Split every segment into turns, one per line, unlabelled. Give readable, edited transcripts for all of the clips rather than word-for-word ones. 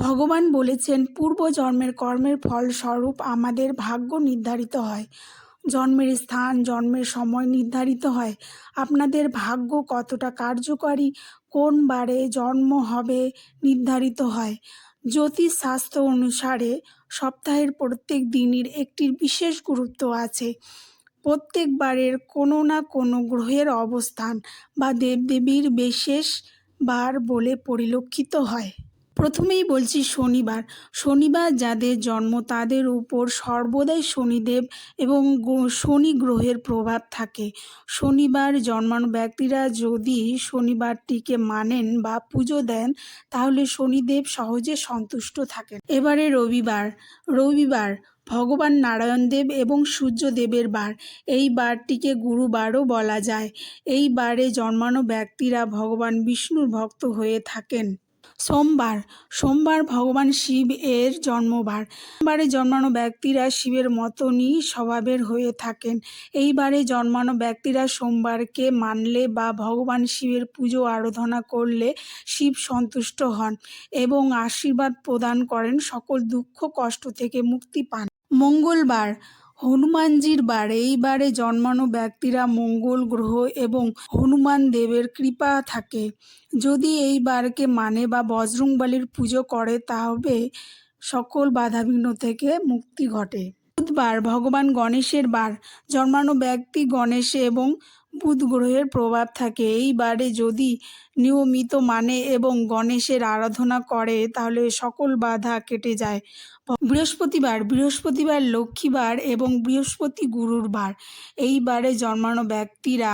ভগবান বলেছেন, পূর্বজন্মের কর্মের ফলস্বরূপ আমাদের ভাগ্য নির্ধারিত হয়। জন্মের স্থান, জন্মের সময় নির্ধারিত হয়। আপনাদের ভাগ্য কতটা কার্যকারী, কোন বারে জন্ম হবে নির্ধারিত হয়। জ্যোতিষশাস্ত্র অনুসারে সপ্তাহের প্রত্যেক দিনের একটি বিশেষ গুরুত্ব আছে। প্রত্যেক বারের কোনো না কোনো গ্রহের অবস্থান বা দেবদেবীর বিশেষ বার বলে পরিলক্ষিত হয়। প্রথমেই বলছি শনিবার। শনিবার যাদের জন্ম তাদের উপর সর্বদাই শনিদেব এবং শনি গ্রহের প্রভাব থাকে। শনিবার জন্মানো ব্যক্তিরা যদি শনিবারটিকে মানেন বা পুজো দেন তাহলে শনিদেব সহজে সন্তুষ্ট থাকেন। এবারে রবিবার ভগবান নারায়ণদেব এবং সূর্যদেবের বার। এই বারটিকে গুরুবারও বলা যায়। এই বারে জন্মানো ব্যক্তিরা ভগবান বিষ্ণুর ভক্ত হয়ে থাকেন। সোমবার ভগবান শিব এর জন্মবার। বারে জন্মানো ব্যক্তিরা শিবের মতনই স্বভাবের হয়ে থাকেন। এইবারে জন্মানো ব্যক্তিরা সোমবারকে মানলে বা ভগবান শিবের পুজো আরাধনা করলে শিব সন্তুষ্ট হন এবং আশীর্বাদ প্রদান করেন, সকল দুঃখ কষ্ট থেকে মুক্তি পান। মঙ্গলবার হনুমানজির বার। এই বারে জন্মানো ব্যক্তিরা মঙ্গল গ্রহ এবং হনুমান দেবের কৃপা থাকে। যদি এই বারকে মানে বা বজরংবলীর পুজো করে তবে সকল বাধাবিঘ্ন থেকে মুক্তি ঘটে। বুধবার ভগবান গণেশের বার। জন্মানো ব্যক্তি গণেশ এবং বুধ গ্রহের প্রভাব থাকে। এই বারে যদি নিয়মিত মানে এবং গণেশের আরাধনা করে তাহলে সকল বাধা কেটে যায়। বৃহস্পতিবার লক্ষ্মীবার এবং বৃহস্পতি গুরুর বার। এই বারে জন্মানো ব্যক্তিরা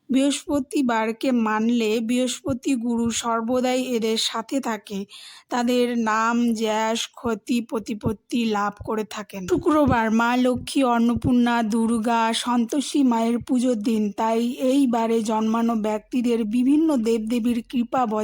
বৃহস্পতিবারকে মানলে বৃহস্পতি গুরু সর্বদাই এদের সাথে থাকে। তাদের নাম যশ খ্যাতি প্রতিপত্তি লাভ করে থাকেন। শুক্রবার মা লক্ষ্মী, অন্নপূর্ণা, দুর্গা, সন্তোষী মায়ের পুজোর দিন। তাই এই বারে জন্মানো ব্যক্তিদের বিভিন্ন দেবদেবীর কৃপা